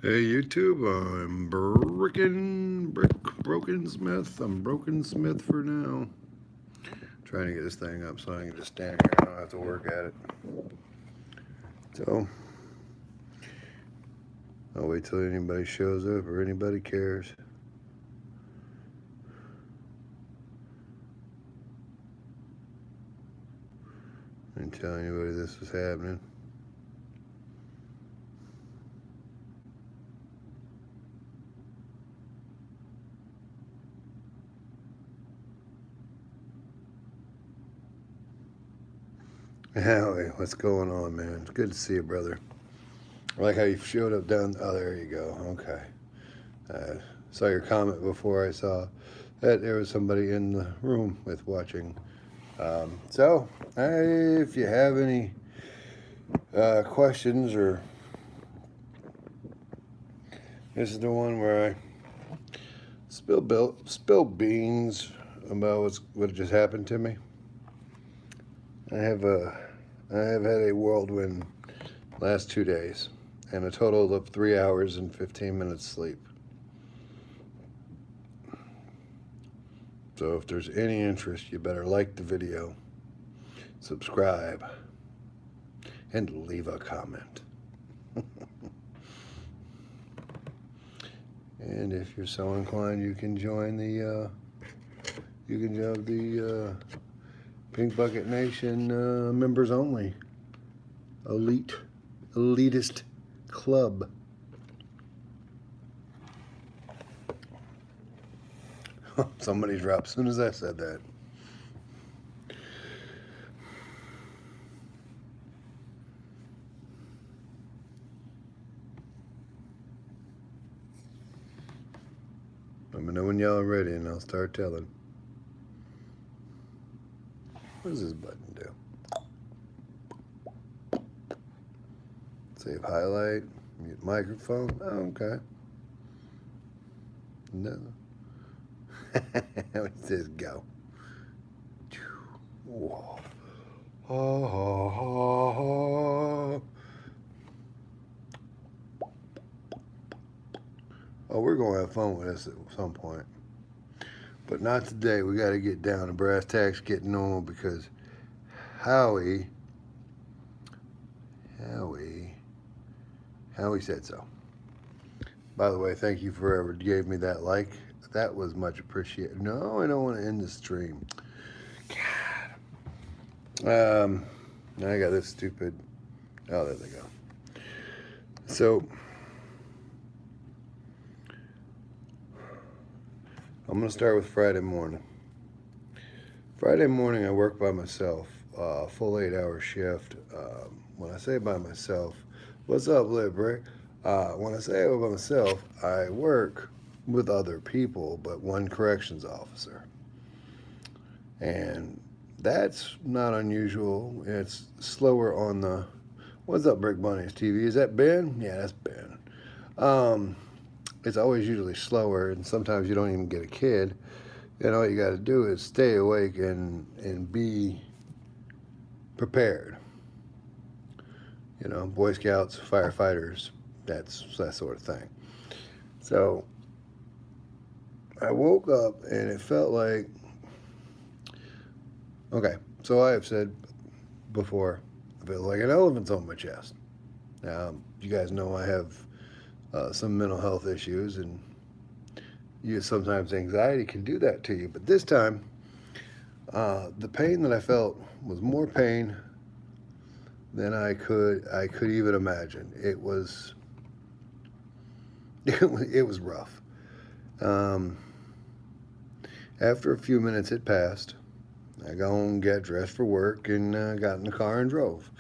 Hey YouTube, I'm Broken Smith. I'm Broken Smith for now. Trying to get this thing up so I can just stand here and I don't have to work at it. So I'll wait till anybody shows up or anybody cares. And tell anybody this was happening. Howie, what's going on, man? It's good to see you, brother. I like how you showed up down. Oh, there you go. Okay. Saw your comment before I saw that there was somebody in the room with watching. If you have any questions, or this is the one where I spill beans about what just happened to me. I have had a whirlwind last 2 days and a total of 3 hours and 15 minutes sleep. So if there's any interest, you better like the video, subscribe, and leave a comment. And if you're so inclined, you can join the Pink Bucket Nation members only elitist club. Somebody dropped as soon as I said that. Let me know when y'all are ready and I'll start telling. What does this button do? Save highlight, mute microphone. Oh, okay. No. It says go. Whoa. Oh, we're going to have fun with this at some point. But not today. We got to get down to brass tacks, get normal, because Howie said so. By the way, thank you for whoever gave me that like. That was much appreciated. No, I don't want to end the stream. God. Now I got this stupid. Oh, there they go. So I'm gonna start with Friday morning. Friday morning, I work by myself, full 8-hour shift. When I say by myself, what's up, Libra? When I say by myself, I work with other people, but one corrections officer. And that's not unusual. It's slower on the. What's up, Brick Bunny's TV? Is that Ben? Yeah, that's Ben. It's always usually slower, and sometimes you don't even get a kid. And all you got to do is stay awake and be prepared. You know, Boy Scouts, firefighters, that's that sort of thing. So I woke up and it felt like, okay, so I have said before, I feel like an elephant's on my chest. Now, you guys know I have some mental health issues, and sometimes anxiety can do that to you. But this time, the pain that I felt was more pain than I could even imagine. It was rough. After a few minutes had passed, I got home, got dressed for work, and got in the car and drove.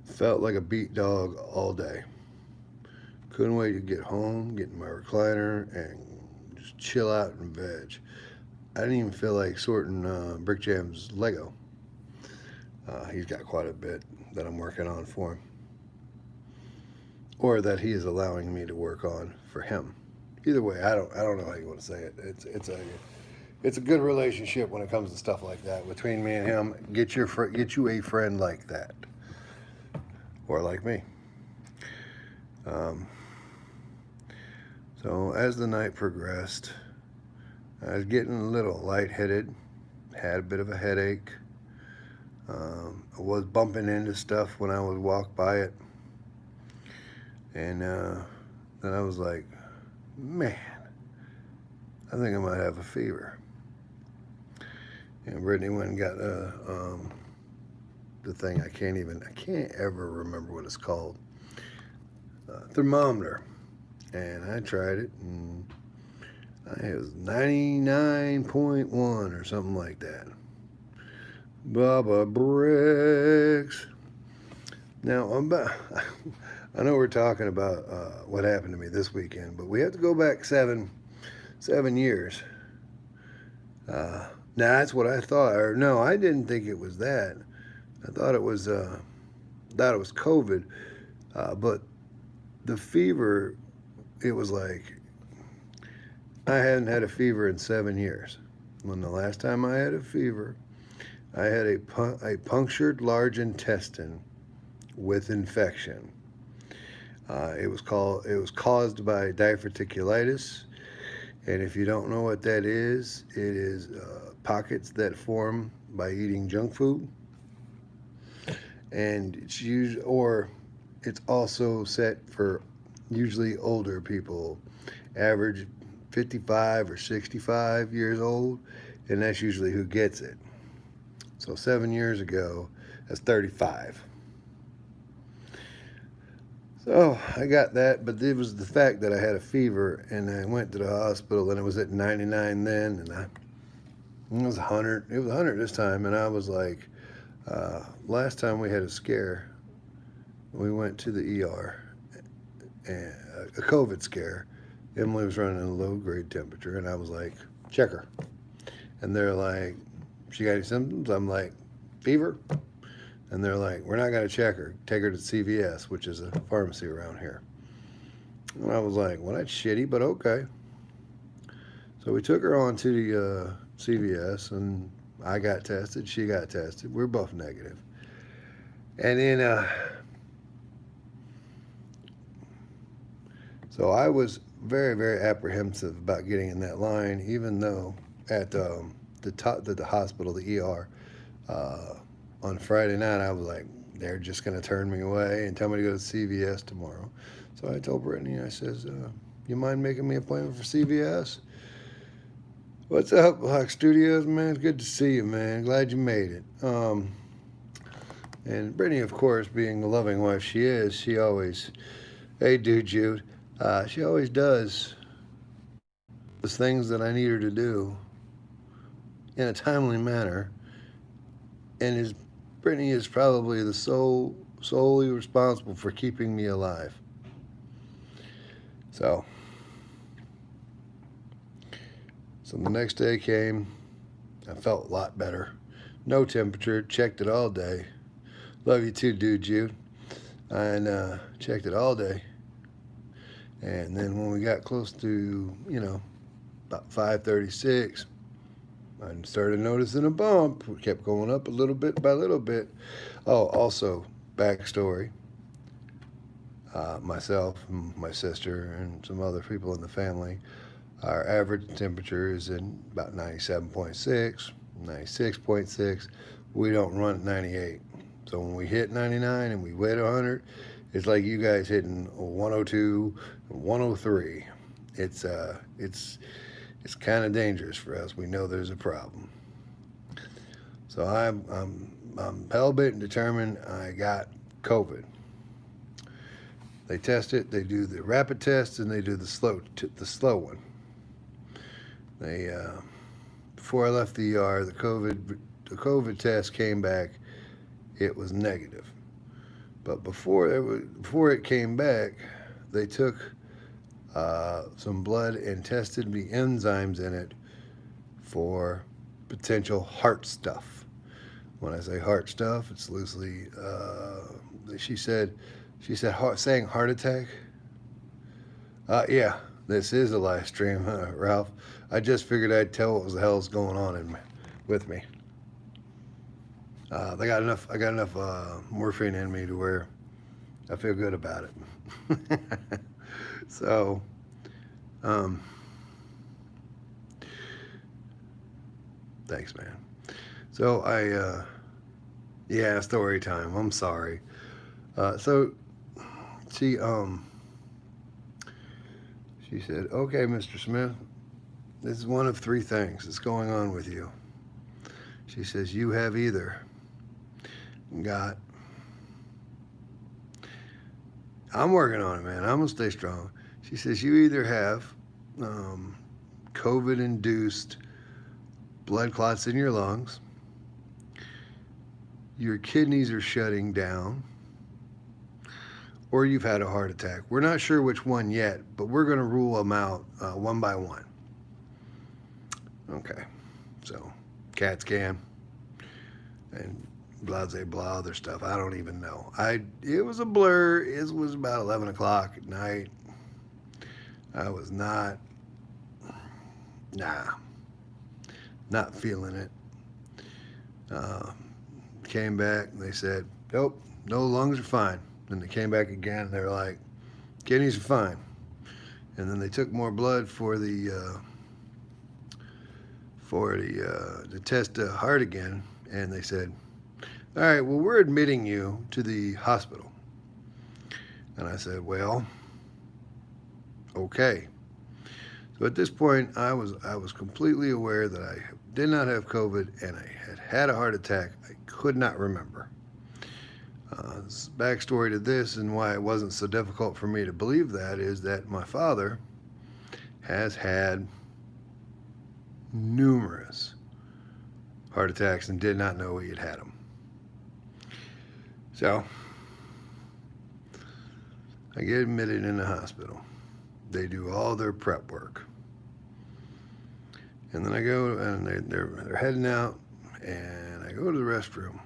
Felt like a beat dog all day. Couldn't wait to get home, get in my recliner, and just chill out and veg. I didn't even feel like sorting Brick Jam's Lego. He's got quite a bit that I'm working on for him, or that he is allowing me to work on for him. Either way, I don't know how you want to say it. It's a good relationship when it comes to stuff like that between me and him. Get you a friend like that. or like me. So as the night progressed, I was getting a little lightheaded, had a bit of a headache. I was bumping into stuff when I would walk by it. And then I was like, man, I think I might have a fever. And Brittany went and got the thing I can't ever remember what it's called. Thermometer. And I tried it, and it was 99.1 or something like that. Baba Bricks. Now, I know we're talking about what happened to me this weekend, but we have to go back 7 years. Now, that's what I thought. Or no, I didn't think it was that. I thought it was COVID. But the fever, it was like I hadn't had a fever in 7 years. When the last time I had a fever, I had a punctured large intestine with infection. It was caused by diverticulitis, and if you don't know what that is, it is pockets that form by eating junk food, and it's also set for usually older people, average 55 or 65 years old, and that's usually who gets it. So 7 years ago, that's 35. So I got that, but it was the fact that I had a fever, and I went to the hospital, and it was at 99 then, and it was 100. It was 100 this time, and I was like, last time we had a scare, we went to the ER, and a COVID scare. Emily was running a low-grade temperature, and I was like, check her. And they're like, she got any symptoms? I'm like, fever? And they're like, we're not going to check her. Take her to CVS, which is a pharmacy around here. And I was like, well, that's shitty, but okay. So we took her on to the CVS, and I got tested. She got tested. We were both negative. And then, so I was very, very apprehensive about getting in that line, even though at the hospital, the ER, on Friday night, I was like, they're just going to turn me away and tell me to go to CVS tomorrow. So I told Brittany, I says, you mind making me an appointment for CVS? What's up, Hawk Studios, man? It's good to see you, man. Glad you made it. And Brittany, of course, being the loving wife she is, she always, hey, dude, Jude, she always does the things that I need her to do in a timely manner. And Brittany is probably the solely responsible for keeping me alive. So the next day came. I felt a lot better. No temperature. Checked it all day. Love you too, dude, Jude. And checked it all day. And then when we got close to, about 5:36, I started noticing a bump. We kept going up a little bit by little bit. Oh, also, backstory. Myself, and my sister, and some other people in the family, our average temperature is in about 97.6, 96.6. We don't run at 98. So when we hit 99 and we weigh 100, it's like you guys hitting 102, 103. It's kind of dangerous for us. We know there's a problem. So I'm hell-bent and determined I got COVID. They test it. They do the rapid test and they do the slow one. They before I left the ER, the COVID test came back. It was negative. But before it came back, they took some blood and tested the enzymes in it for potential heart stuff. When I say heart stuff, it's loosely. She said, saying heart attack. Yeah, this is a live stream, Ralph. I just figured I'd tell what the hell's going on with me. I got enough morphine in me to where I feel good about it. So, um, thanks, man. So yeah, story time. I'm sorry. So she, she said, "Okay, Mr. Smith, this is one of three things that's going on with you." She says, "You have either got, I'm working on it, man. I'm gonna stay strong." She says, "You either have um, COVID-induced blood clots in your lungs, your kidneys are shutting down, or you've had a heart attack. We're not sure which one yet, but we're going to rule them out one by one." Okay, so CAT scan and blah blah blah other stuff. I don't even know. It was a blur. It was about 11 o'clock at night. I was nah, not feeling it. Uh, Came back. And they said, "Nope, no, lungs are fine." Then they came back again. And they're like, "Kidneys are fine." And then they took more blood to test the heart again. And they said, "All right, well, we're admitting you to the hospital." And I said, "Well, okay." So at this point, I was completely aware that I did not have COVID and I had a heart attack. I could not remember. Backstory to this and why it wasn't so difficult for me to believe that is that my father has had numerous heart attacks and did not know he had had them. So I get admitted in the hospital. They do all their prep work. And then I go and they're heading out and I go to the restroom.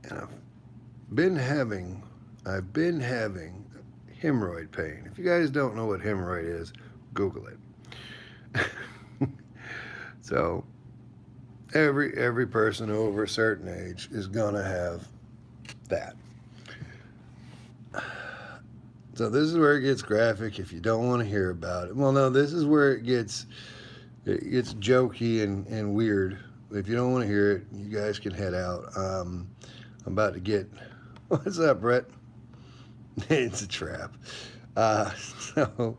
And I've been having hemorrhoid pain. If you guys don't know what hemorrhoid is, Google it. So every person over a certain age is gonna have that. So this is where it gets graphic if you don't want to hear about it. Well, no, this is where it gets jokey and weird. If you don't want to hear it, you guys can head out. I'm about to get. What's up, Brett? It's a trap. So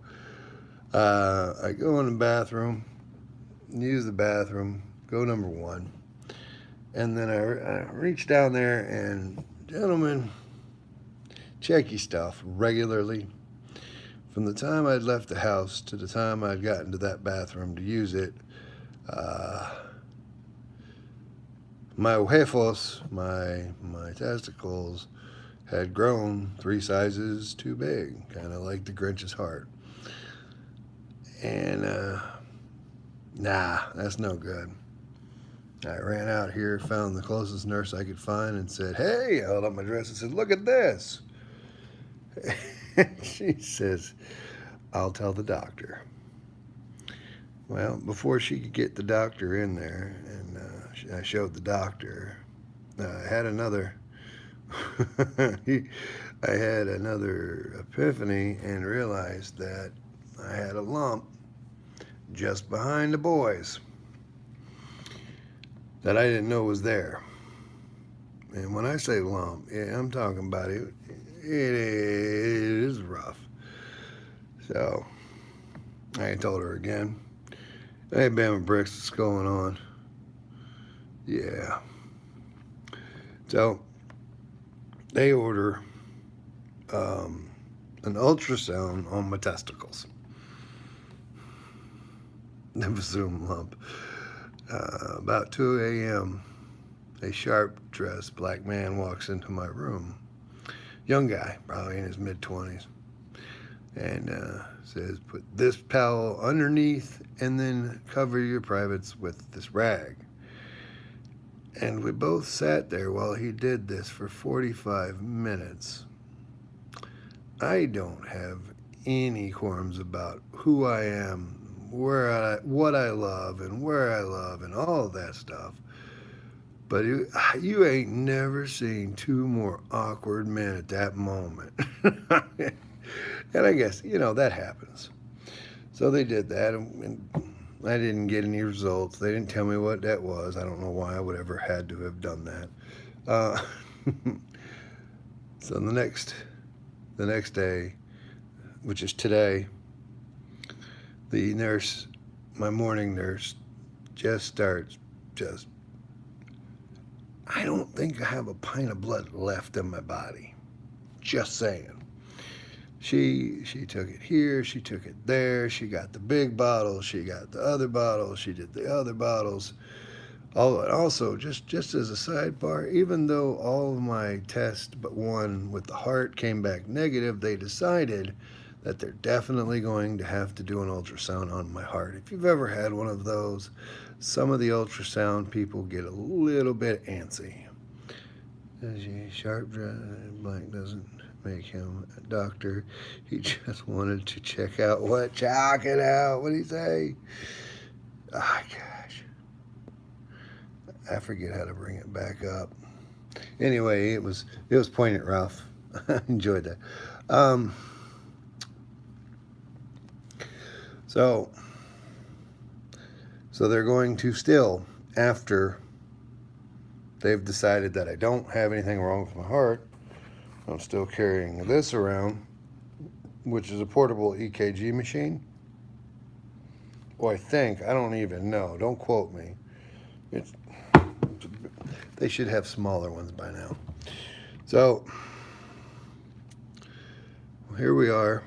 I go in the bathroom, use the bathroom, go number one, and then I reach down there and, "Gentlemen, check your stuff regularly." From the time I'd left the house to the time I'd gotten to that bathroom to use it, my huevos, my testicles, had grown 3 sizes too big, kind of like the Grinch's heart. And nah, that's no good. I ran out here, found the closest nurse I could find, and said, "Hey," I held up my dress and said, "Look at this." She says, "I'll tell the doctor." Well, before she could get the doctor in there, and I showed the doctor, I had another, I had another epiphany and realized that I had a lump just behind the boys that I didn't know was there. And when I say lump, yeah, I'm talking about it. It is rough. So I told her again, "Hey, Bama Bricks, what's going on?" Yeah. So they order an ultrasound on my testicles. Never assume lump. About 2 a.m., a sharp-dressed black man walks into my room. Young guy, probably in his mid-20s. And says, "Put this towel underneath and then cover your privates with this rag." And we both sat there while he did this for 45 minutes. I don't have any qualms about who I am, what I love, and where I love, and all of that stuff. But you ain't never seen two more awkward men at that moment. And I guess, that happens. So they did that, and I didn't get any results. They didn't tell me what that was. I don't know why I would ever had to have done that. Uh, so the next day, which is today, the nurse, my morning nurse, just, I don't think I have a pint of blood left in my body. Just saying. She took it here, she took it there, she got the big bottles, she got the other bottles, she did the other bottles. Also, just as a sidebar, even though all of my tests but one with the heart came back negative, they decided that they're definitely going to have to do an ultrasound on my heart. If you've ever had one of those, some of the ultrasound people get a little bit antsy. As a sharp blank doesn't make him a doctor. He just wanted to check out what. Check it out. What did he say? Ah, gosh. I forget how to bring it back up. Anyway, it was poignant, Ralph. I enjoyed that. So they're going to still, after they've decided that I don't have anything wrong with my heart, I'm still carrying this around, which is a portable EKG machine. Or I think, I don't even know. Don't quote me. They should have smaller ones by now. So here we are.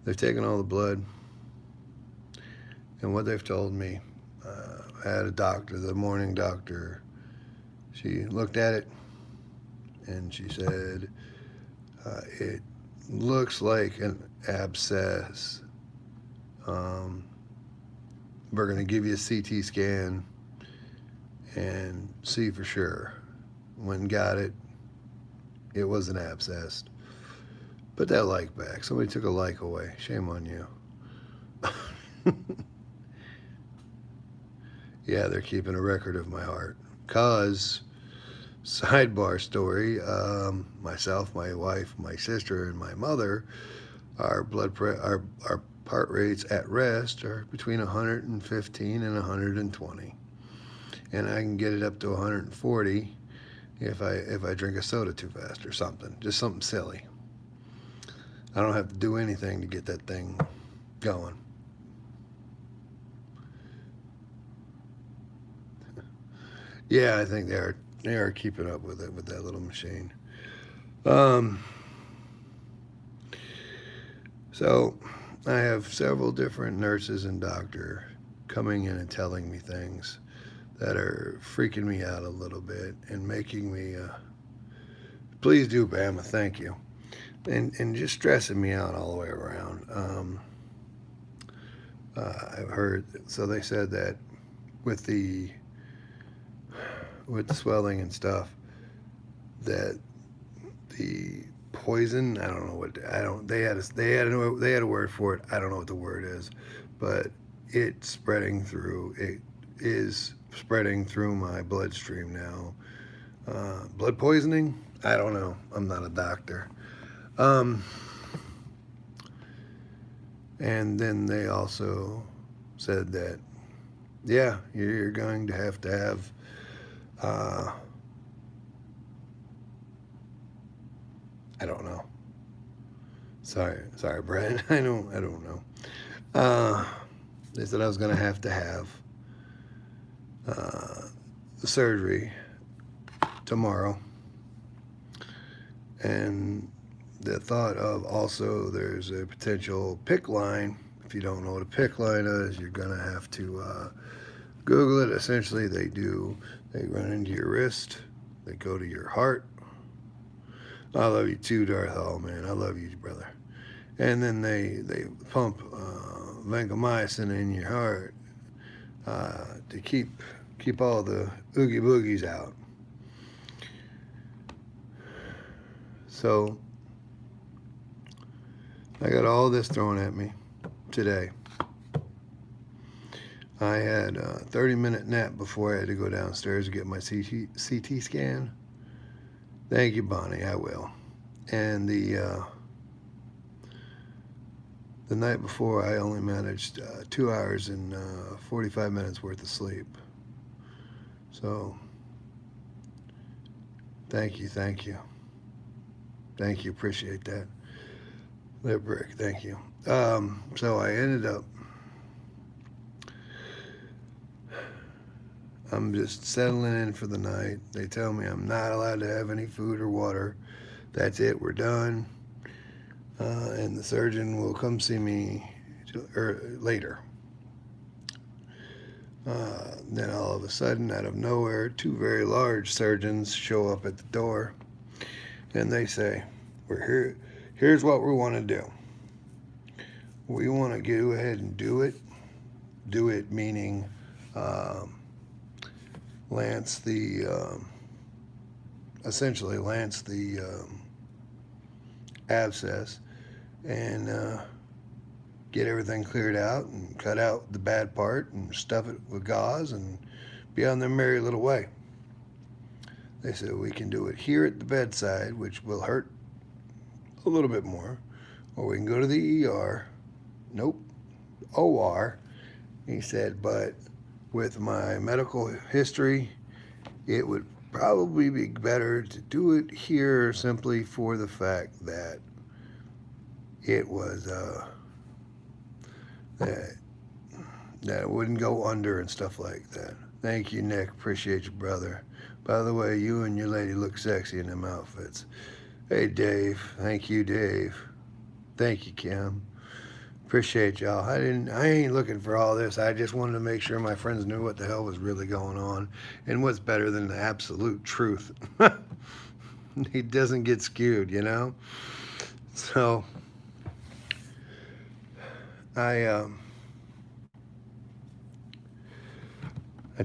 They've taken all the blood. And what they've told me, I had a doctor, the morning doctor. She looked at it and she said, it looks like an abscess. We're going to give you a CT scan and see for sure. When got it, it was an abscess. Put that like back. Somebody took a like away. Shame on you. Yeah, they're keeping a record of my heart. Cause, sidebar story, myself, my wife, my sister, and my mother, our heart rates at rest are between 115 and 120, and I can get it up to 140 if I drink a soda too fast or something, just something silly. I don't have to do anything to get that thing going. Yeah, I think they are keeping up with it with that little machine. So I have several different nurses and doctor coming in and telling me things that are freaking me out a little bit and making me please do, Bama, thank you, and just stressing me out all the way around. I've heard, so they said that with the swelling and stuff, that the poison, I don't know what, they had a word for it. I don't know what the word is, but it is spreading through my bloodstream now. Blood poisoning? I don't know. I'm not a doctor. And then they also said that, yeah, you're going to have I don't know. Sorry, Brad. I don't know. They said I was going to have the surgery tomorrow, and the thought of also there's a potential PICC line. If you don't know what a PICC line is, you're going to have to Google it. Essentially, they run into your wrist, they go to your heart. I love you too, Darth Hall, man. I love you, brother. And then they pump vancomycin in your heart to keep all the oogie boogies out. So I got all this thrown at me today. I had a 30-minute nap before I had to go downstairs to get my CT scan. Thank you, Bonnie. I will. And the night before, I only managed 2 hours and 45 minutes worth of sleep. So, thank you, thank you, thank you. Appreciate that. Lip Brick, thank you. So I ended up. I'm just settling in for the night. They tell me I'm not allowed to have any food or water. That's it. We're done. And the surgeon will come see me later. Then all of a sudden, out of nowhere, two very large surgeons show up at the door, and they say, "We're here. Here's what we want to do. We want to go ahead and do it. Do it meaning lance the essentially lance the abscess and get everything cleared out and cut out the bad part and stuff it with gauze and be on their merry little way." They said we can do it here at the bedside, which will hurt a little bit more, or we can go to the ER. Nope, OR. He said, but with my medical history, it would probably be better to do it here simply for the fact that it was that it wouldn't go under and stuff like that. Thank you, Nick. Appreciate you, brother. By the way, you and your lady look sexy in them outfits. Hey, Dave. Thank you, Dave. Thank you, Kim. Appreciate y'all. I ain't looking for all this. I just wanted to make sure my friends knew what the hell was really going on, and what's better than the absolute truth. He doesn't get skewed, you know. So I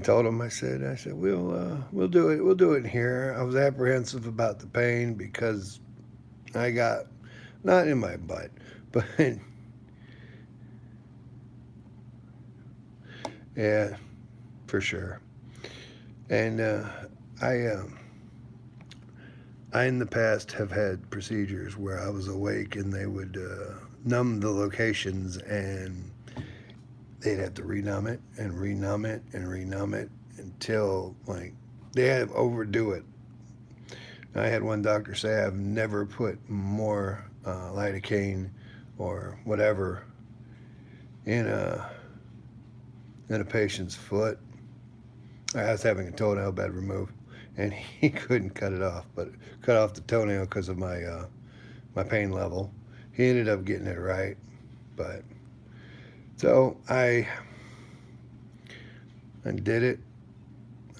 told him, I said we'll do it. We'll do it here. I was apprehensive about the pain because I got, not in my butt, but yeah, for sure. And I in the past have had procedures where I was awake and they would numb the locations, and they'd have to renumb it and renumb it and renumb it until like they had to overdo it. I had one doctor say I've never put more lidocaine or whatever in a patient's foot. I was having a toenail bed removed, and he couldn't cut it off, but cut off the toenail because of my pain level. He ended up getting it right, but so I did it.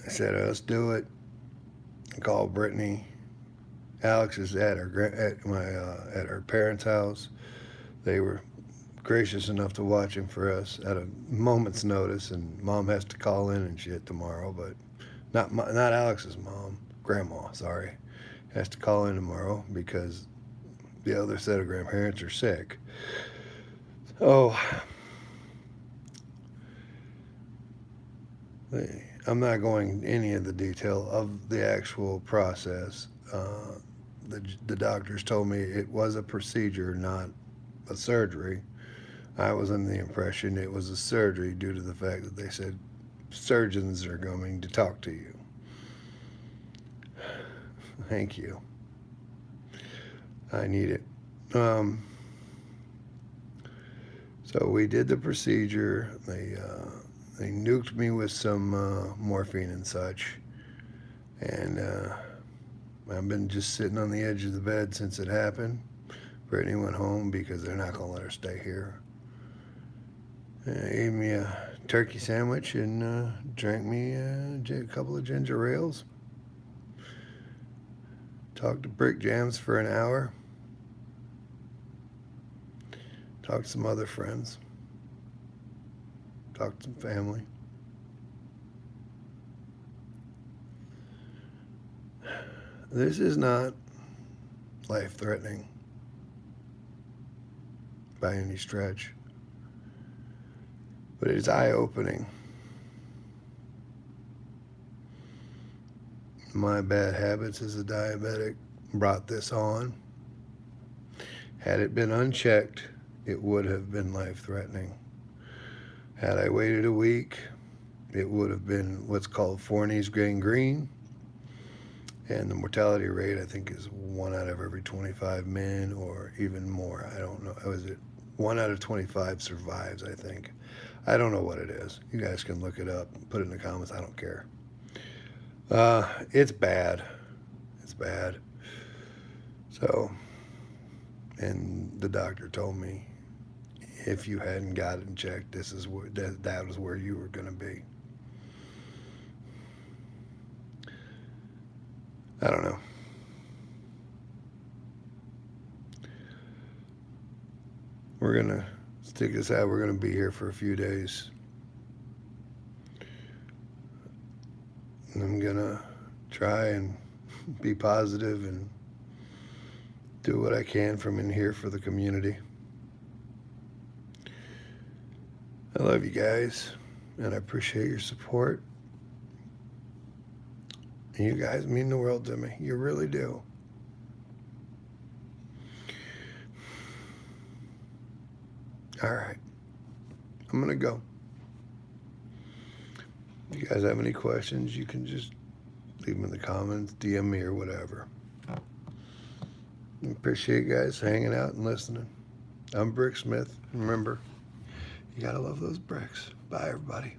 I said, let's do it. I called Brittany. Alex is at her parents' house. They were gracious enough to watch him for us at a moment's notice, and Mom has to call in and shit tomorrow, but not Alex's mom, Grandma, sorry, has to call in tomorrow because the other set of grandparents are sick. Oh, I'm not going into any of the detail of the actual process. The doctors told me it was a procedure, not a surgery. I was under the impression it was a surgery due to the fact that they said surgeons are going to talk to you. Thank you. I need it. So we did the procedure. They nuked me with some morphine and such, and I've been just sitting on the edge of the bed since it happened. Brittany went home because they're not going to let her stay here. Ate me a turkey sandwich and drank me a couple of ginger ales. Talked to Brick Jams for an hour. Talked to some other friends. Talked to some family. This is not life-threatening by any stretch, but it's eye-opening. my bad habits as a diabetic brought this on. Had it been unchecked, it would have been life-threatening. Had I waited a week, it would have been what's called Fournier's gangrene. And the mortality rate, I think, is 1 out of every 25 men, or even more. I don't know. Was it 1 out of 25 survives, I think. I don't know what it is. You guys can look it up. Put it in the comments. I don't care. It's bad. It's bad. So, and the doctor told me, if you hadn't gotten checked, this is where that was where you were going to be. I don't know. We're going to stick this out. We're going to be here for a few days. And I'm going to try and be positive and do what I can from in here for the community. I love you guys, and I appreciate your support. And you guys mean the world to me. You really do. All right. I'm going to go. If you guys have any questions, you can just leave them in the comments, DM me, or whatever. I appreciate you guys hanging out and listening. I'm Brick Smith. Remember, you got to love those bricks. Bye, everybody.